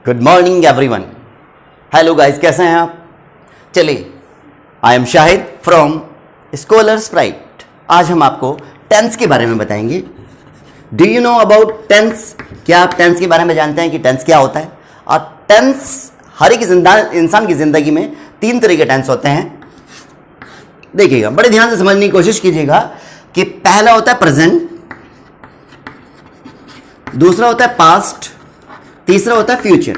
Good morning everyone. Hello guys, कैसे हैं आप? चलिए, I am Shahid from Scholar Sprite. आज हम आपको टेंस के बारे में बताएंगे। Do you know about tense? क्या आप टेंस के बारे में जानते हैं कि टेंस क्या होता है? और टेंस हर एक इंसान की जिंदगी में 3 तरह के टेंस होते हैं। देखिएगा, बड़े ध्यान से समझने की कोशिश कीजिएगा कि पहला होता है प्रेजेंट, दूसरा होता है पास्ट, तीसरा होता है फ्यूचर।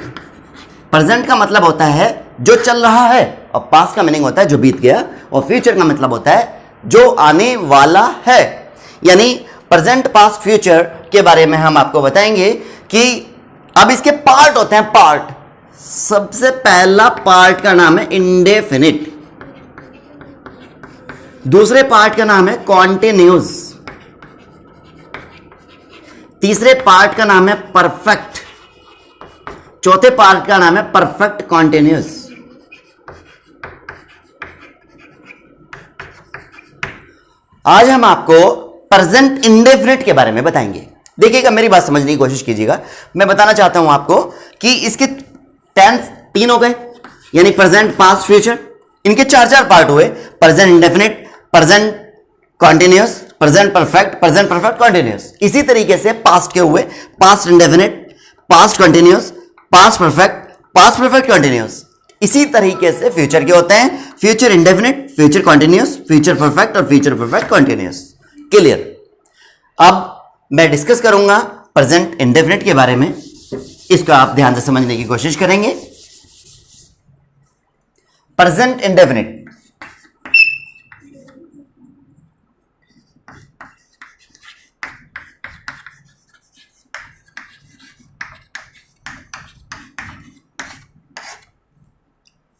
प्रेजेंट का मतलब होता है जो चल रहा है, और पास्ट का मीनिंग होता है जो बीत गया, और फ्यूचर का मतलब होता है जो आने वाला है। यानी प्रेजेंट, पास्ट, फ्यूचर के बारे में हम आपको बताएंगे कि अब इसके पार्ट होते हैं। पार्ट, सबसे पहला पार्ट का नाम है इंडेफिनिट, दूसरे पार्ट का नाम है कॉन्टिन्यूस, तीसरे पार्ट का नाम है परफेक्ट, चौथे पार्ट का नाम है परफेक्ट कॉन्टिन्यूस। आज हम आपको प्रेजेंट इंडेफिनिट के बारे में बताएंगे। देखिएगा, मेरी बात समझने की कोशिश कीजिएगा। मैं बताना चाहता हूं आपको कि इसके टेंस 3 हो गए, यानी प्रेजेंट, पास्ट, फ्यूचर। इनके 4 पार्ट हुए: present indefinite, present continuous, present perfect, present perfect continuous. इसी तरीके से पास्ट के हुए: past indefinite, past continuous, past perfect continuous. इसी तरीके से फ्यूचर के होते हैं: future indefinite, future continuous, future perfect और फ्यूचर परफेक्ट कॉन्टिन्यूस। क्लियर? अब मैं डिस्कस करूंगा प्रेजेंट इंडेफिनिट के बारे में। इसको आप ध्यान से समझने की कोशिश करेंगे। Present indefinite,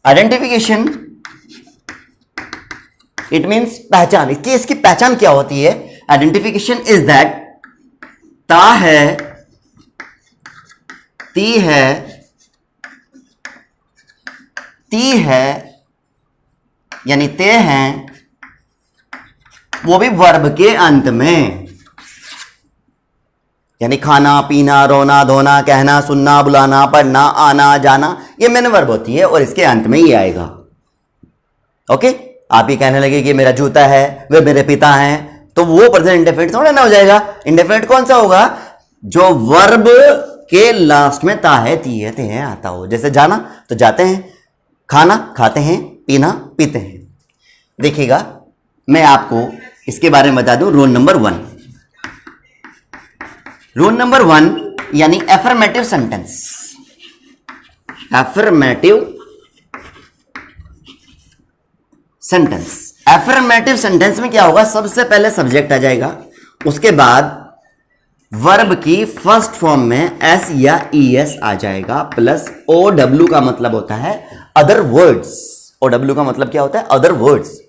identification, it means पहचान। इसकी पहचान क्या होती है? आइडेंटिफिकेशन इज दैट ता है, ती है, ती है, यानी ते हैं, वो भी वर्ब के अंत में। यानी खाना, पीना, रोना, धोना, कहना, सुनना, बुलाना, पढ़ना, आना, जाना, ये मेन वर्ब होती है और इसके अंत में ही आएगा। ओके? आप ये कहने लगे कि मेरा जूता है, वे मेरे पिता हैं, तो वो प्रेजेंट इंडेफिनिट थोड़ा ना हो जाएगा। इंडेफिनिट कौन सा होगा? जो वर्ब के लास्ट में ता है, ती है, ते है आता हो। जैसे जाना तो जाते हैं, खाना खाते हैं, पीना पीते हैं। देखिएगा, मैं आपको इसके बारे में बता दूं। रूल नंबर 1, रूल नंबर 1 यानी affirmative sentence. Affirmative sentence, affirmative sentence में क्या होगा? सबसे पहले सब्जेक्ट आ जाएगा, उसके बाद वर्ब की फर्स्ट फॉर्म में एस या ईएस आ जाएगा, प्लस ओडब्ल्यू का मतलब होता है अदर वर्ड्स। ओडब्ल्यू का मतलब क्या होता है? Other words.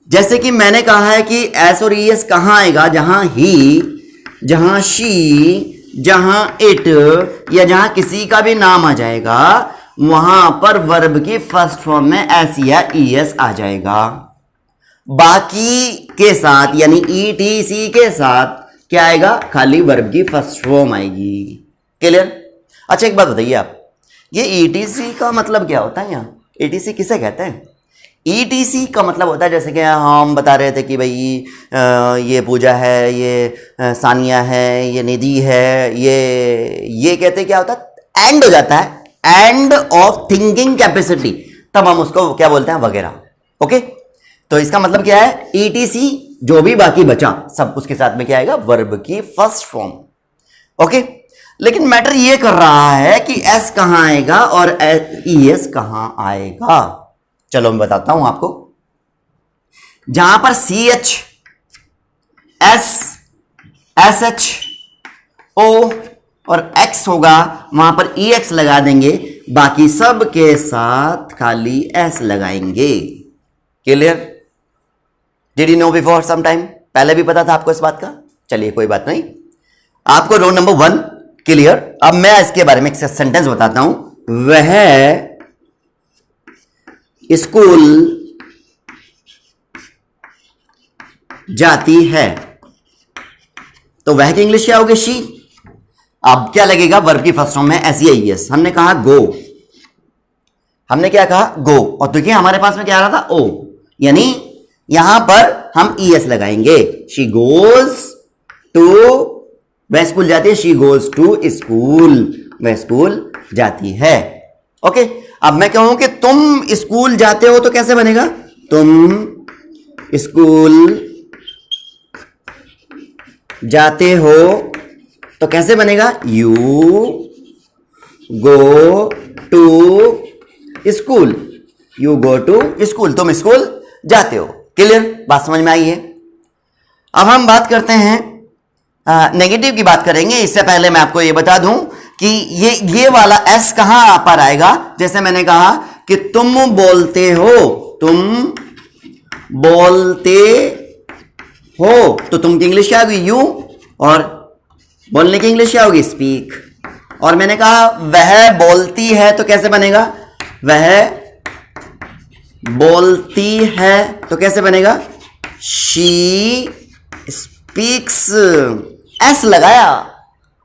जैसे कि मैंने कहा है कि एस और ईएस कहां आएगा? जहां ही, जहां शी, जहां इट, या जहां किसी का भी नाम आ जाएगा, वहां पर वर्ब की फर्स्ट फॉर्म में एस या ईएस आ जाएगा। बाकी के साथ यानी ईटीसी के साथ क्या आएगा? खाली वर्ब की फर्स्ट फॉर्म आएगी। क्लियर? अच्छा, एक बात बताइए आप, ये ईटीसी का मतलब क्या होता है? यहाँ ईटीसी किसे कहते हैं? ईटीसी का मतलब होता है, जैसे कि हम बता रहे थे कि भाई ये पूजा है, ये सानिया है, ये निधि है, ये कहते क्या होता है? एंड हो जाता है, एंड ऑफ थिंकिंग कैपेसिटी, तब हम उसको क्या बोलते हैं? वगैरह। ओके? तो इसका मतलब क्या है? ईटीसी, जो भी बाकी बचा सब, उसके साथ में क्या आएगा? वर्ब की फर्स्ट फॉर्म। ओके? लेकिन मैटर ये कर रहा है कि एस कहां आएगा और ईएस कहां आएगा। चलो मैं बताता हूं आपको। जहां पर C H, S, S H, O और एक्स होगा, वहां पर ई एक्स लगा देंगे, बाकी सब के साथ खाली एस लगाएंगे। Clear? Did you know before some time? पहले भी पता था आपको इस बात का? चलिए, कोई बात नहीं। आपको रोल नंबर 1 क्लियर। अब मैं इसके बारे में एक सेंटेंस बताता हूं। वह स्कूल जाती है, तो वह की इंग्लिश क्या होगी? शी। अब क्या लगेगा वर्ब की फर्स्ट फॉर्म में एस या ईएस। हमने कहा गो, हमने क्या कहा गो, और देखिए हमारे पास में क्या आ रहा था ओ, यानी यहां पर हम ईएस लगाएंगे। शी गोज टू, वह स्कूल जाती है, शी गोज टू स्कूल, वह स्कूल जाती है। ओके, अब मैं कहूं कि तुम स्कूल जाते हो तो कैसे बनेगा, तुम स्कूल जाते हो तो कैसे बनेगा, you go to school, you go to school, तुम स्कूल जाते हो। क्लियर, बात समझ में आई है। अब हम बात करते हैं नेगेटिव की बात करेंगे। इससे पहले मैं आपको ये बता दूं कि ये वाला एस कहां पर आएगा। जैसे मैंने कहा कि तुम बोलते हो, तुम बोलते हो, तो तुम की इंग्लिश क्या होगी, यू, और बोलने की इंग्लिश क्या होगी, स्पीक। और मैंने कहा वह बोलती है तो कैसे बनेगा, वह बोलती है तो कैसे बनेगा, शी स्पीक्स। एस लगाया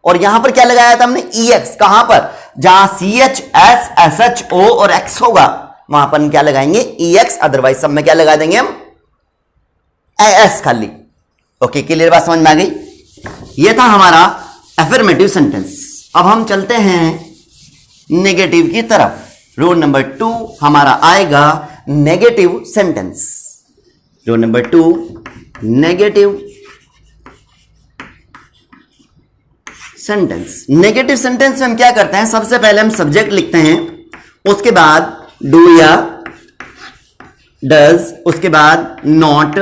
और यहां पर क्या लगाया था हमने, ई एक्स। कहां पर, जहां C H S S H O और एक्स होगा वहां पर क्या लगाएंगे, ई एक्स, अदरवाइज सब में क्या लगा देंगे हम, एस खाली। ओके, क्लियर, बात समझ में आ गई। ये था हमारा अफर्मेटिव सेंटेंस। अब हम चलते हैं नेगेटिव की तरफ। रूल नंबर 2 हमारा आएगा negative sentence. Rule number 2 negative sentence. Negative sentence में हम क्या करते हैं, सबसे पहले हम सब्जेक्ट लिखते हैं, उसके बाद डू या डज, उसके बाद नॉट,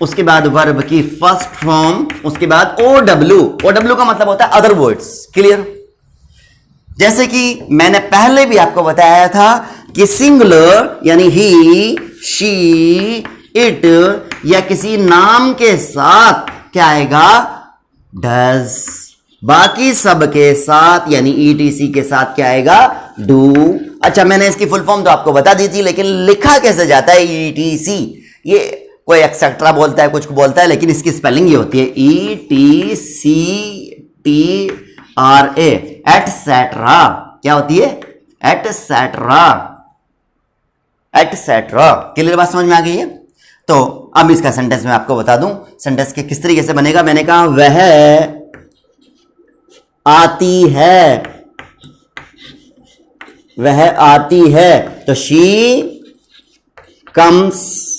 उसके बाद वर्ब की फर्स्ट फॉर्म, उसके बाद ओ डब्ल्यू। ओ डब्ल्यू का मतलब होता है अदर वर्ड्स। क्लियर, जैसे कि मैंने पहले भी आपको बताया था कि सिंगुलर यानी ही, शी, इट या किसी नाम के साथ क्या आएगा, डज। बाकी सब के साथ यानी ईटीसी के साथ क्या आएगा, डू। अच्छा, मैंने इसकी फुल फॉर्म तो आपको बता दी थी, लेकिन लिखा कैसे जाता है ईटीसी, ये कोई एक्सेट्रा बोलता है, कुछ बोलता है, लेकिन इसकी स्पेलिंग ये होती है ईटीसीटीआरए, एटसेट्रा। क्या होती है, एटसेट्रा, एटसेट्रा। क्लियर, बात समझ में आ गई है। तो अब इसका सेंटेंस मैं आपको बता दूं, सेंटेंस के किस तरीके से बनेगा। मैंने कहा वह आती है, वह आती है, तो शी कम्स,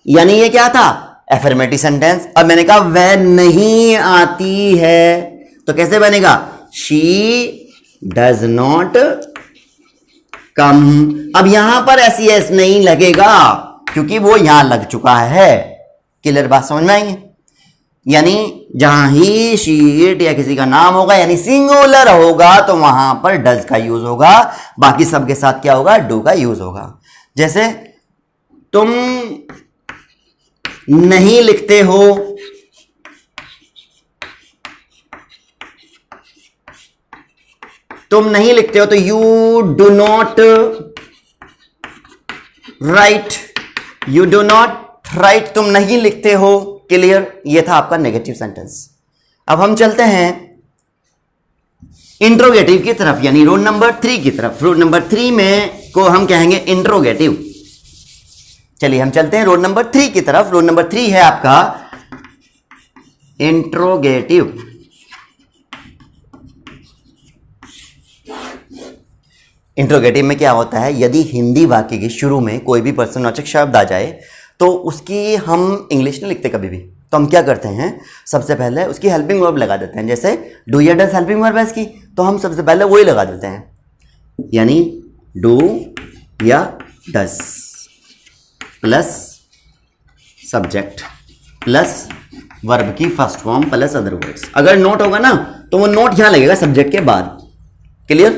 यानी ये क्या था, एफर्मेटिव सेंटेंस। अब मैंने कहा वह नहीं आती है, तो कैसे बनेगा, शी डज नॉट कम। अब यहां पर ऐसी एस नहीं लगेगा क्योंकि वो यहां लग चुका है। क्लियर, बात समझ में आई। यानी जहां ही, शी, इट या किसी का नाम होगा यानी सिंगुलर होगा तो वहां पर डज का यूज होगा, बाकी सबके साथ क्या होगा, डू का यूज होगा। जैसे तुम नहीं लिखते हो, तुम नहीं लिखते हो तो you do not right, you do not right, तुम नहीं लिखते हो। क्लियर, ये था आपका नेगेटिव सेंटेंस। अब हम चलते हैं इंट्रोगेटिव की तरफ, यानी रूल नंबर 3 की तरफ। रूल नंबर 3 में को हम कहेंगे इंट्रोगेटिव। चलिए हम चलते हैं रूल नंबर 3 की तरफ। रूल नंबर 3 है आपका इंट्रोगेटिव। इंट्रोगेटिव में क्या होता है, यदि हिंदी वाक्य के शुरू में कोई भी प्रश्नवाचक शब्द आ जाए तो उसकी हम इंग्लिश नहीं लिखते कभी भी, तो हम क्या करते हैं, सबसे पहले उसकी हेल्पिंग वर्ब लगा देते हैं। जैसे डू या डज हेल्पिंग वर्ब है इसकी, तो हम सबसे पहले वही लगा देते हैं, यानी डू या does plus subject plus verb की first form plus other words. अगर नोट होगा ना तो वो नोट यहां लगेगा सब्जेक्ट के बाद। क्लियर,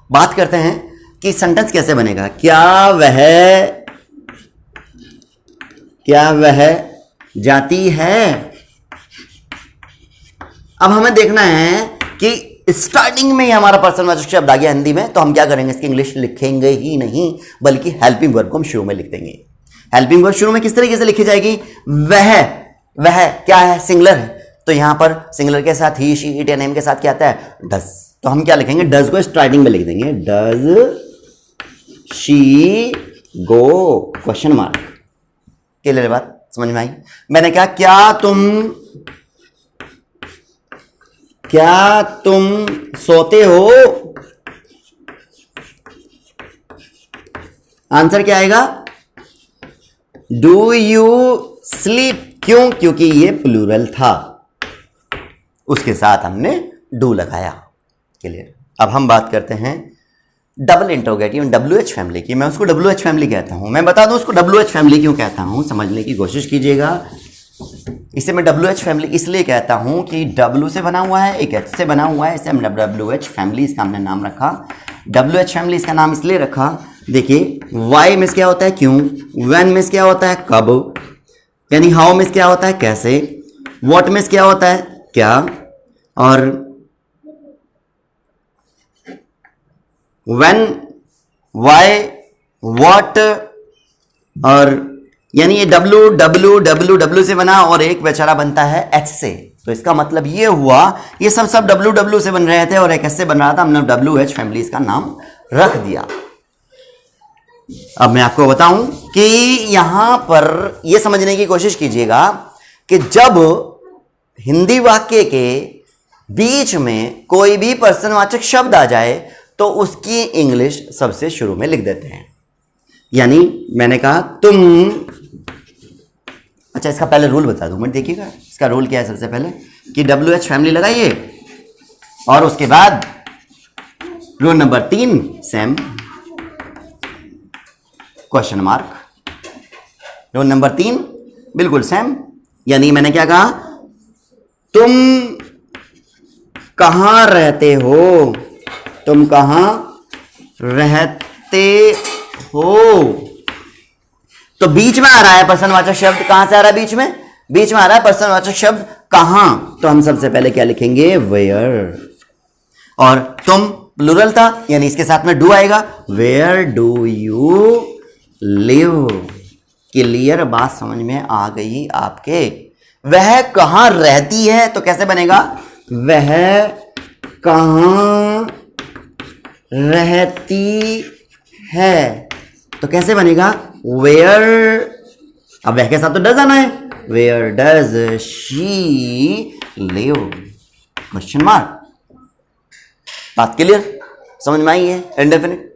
बात करते हैं कि सेंटेंस कैसे बनेगा। क्या वह जाती है। अब हमें देखना है कि स्टार्टिंग में ही हमारा पर्सनवाचक शब्द आ गया हिंदी में, तो हम क्या करेंगे, इसकी इंग्लिश लिखेंगे ही नहीं, बल्कि हेल्पिंग वर्ब को हम शुरू में लिख देंगे। हेल्पिंग वर्ब शुरू में किस तरीके से लिखी जाएगी, वह क्या है, सिंगुलर है, तो यहां पर सिंगुलर के साथ ही, शी, इट या नेम के साथ क्या आता है? डज। तो हम क्या लिखेंगे? डज को स्टार्टिंग में लिख देंगे, does she go question mark. Clear बात, समझ में आई? मैंने कहा क्या तुम सोते हो? आंसर क्या आएगा? Do you sleep. क्यों? क्योंकि ये प्लूरल था, उसके साथ हमने डू लगाया। क्लियर। अब हम बात करते हैं डबल इंट्रोगेटिव WH फैमिली की। मैं उसको WH फैमिली कहता हूं। मैं बता दूं उसको WH फैमिली क्यों कहता हूं, समझने की कोशिश कीजिएगा। इसे मैं WH फैमिली इसलिए कहता हूं कि W से बना हुआ है, एक H से बना हुआ है, इसे हम WH फैमिली इसका हमने नाम रखा। WH फैमिली इसका नाम इसलिए रखा, देखिए वाई में क्या होता है? क्यों। व्हेन में क्या होता है? कब। यानी हाउ में क्या होता है? कैसे। व्हाट में क्या होता है? क्या। और व्हेन, वाई, व्हाट, और यानी ये W से बना और एक बेचारा बनता है H से। तो इसका मतलब ये हुआ ये सब W से बन रहे थे और एक H से बन रहा था, हमने WH फैमिली इसका नाम रख दिया। अब मैं आपको बताऊं कि यहां पर यह समझने की कोशिश कीजिएगा कि जब हिंदी वाक्य के बीच में कोई भी पर्सनवाचक शब्द आ जाए तो उसकी इंग्लिश सबसे शुरू में लिख देते हैं। यानी मैंने कहा तुम, अच्छा इसका पहले रूल बता दूं मैं, देखिएगा इसका रूल क्या है। सबसे पहले कि WH फैमिली लगाइए और उसके बाद rule number 3 same question mark. Rule number 3 बिल्कुल सेम। यानी मैंने क्या कहा? तुम कहां रहते हो? तुम कहां रहते हो? तो बीच में आ रहा है पर्सनवाचक शब्द। कहां से आ रहा है? बीच में आ रहा है पर्सनवाचक शब्द कहां। तो हम सबसे पहले क्या लिखेंगे? वेयर। और तुम प्लूरल था, यानी इसके साथ में डू आएगा। Where do you live. Clear बात समझ में आ गई आपके? वह कहां रहती है, तो कैसे बनेगा? वह कहां रहती है, तो कैसे बनेगा? वेयर। अब वह के साथ तो डज आना है। Where does she live question mark. बात क्लियर, समझ में आई है? इंडेफिनिट।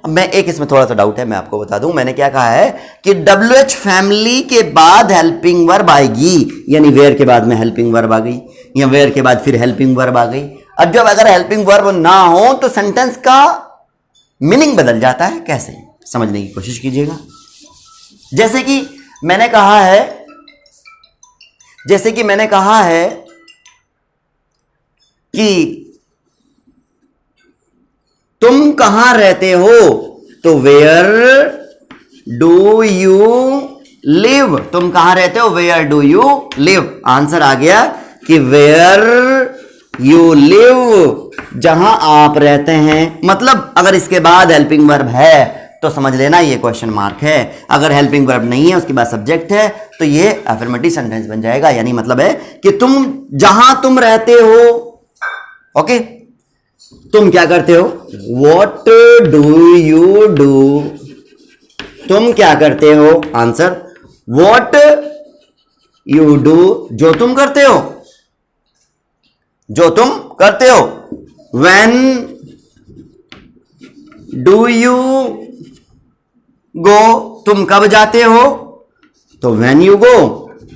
अब मैं एक इसमें थोड़ा सा डाउट है, मैं आपको बता दूं। मैंने क्या कहा है कि WH फैमिली के बाद हेल्पिंग वर्ब आएगी, यानी वेयर के बाद में हेल्पिंग वर्ब आ गई, या वेयर के बाद फिर हेल्पिंग वर्ब आ गई। अब जब अगर हेल्पिंग वर्ब ना हो तो सेंटेंस का मीनिंग बदल जाता है। कैसे? समझने की कोशिश कीजिएगा। जैसे कि मैंने कहा है कि तुम कहां रहते हो, तो वेयर डू यू लिव। तुम कहां रहते हो? Where do you live. Answer आ गया कि वेयर यू लिव, जहां आप रहते हैं। मतलब अगर इसके बाद हेल्पिंग वर्ब है तो समझ लेना ये क्वेश्चन मार्क है। अगर हेल्पिंग वर्ब नहीं है, उसके बाद सब्जेक्ट है, तो ये अफर्मेटिव सेंटेंस बन जाएगा। यानी मतलब है कि जहां तुम रहते हो, ओके, तुम क्या करते हो? What do you do. तुम क्या करते हो? आंसर वॉट यू डू, जो तुम करते हो, जो तुम करते हो। व्हेन डू यू गो, तुम कब जाते हो? तो when you go,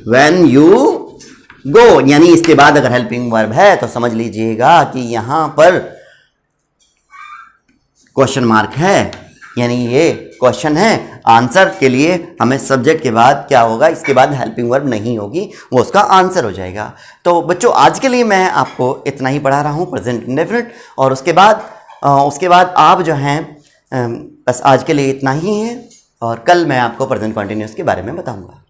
when you go. यानी इसके बाद अगर हेल्पिंग वर्ब है तो समझ लीजिएगा कि यहां पर क्वेश्चन मार्क है, यानी ये क्वेश्चन है। आंसर के लिए हमें सब्जेक्ट के बाद क्या होगा? इसके बाद हेल्पिंग वर्ब नहीं होगी, वो उसका आंसर हो जाएगा। तो बच्चों आज के लिए मैं आपको इतना ही पढ़ा रहा हूँ, प्रेजेंट इंडेफिनिट। और उसके बाद आप जो हैं बस आज के लिए इतना ही है, और कल मैं आपको प्रेजेंट कंटिन्यूअस के बारे में बताऊंगा।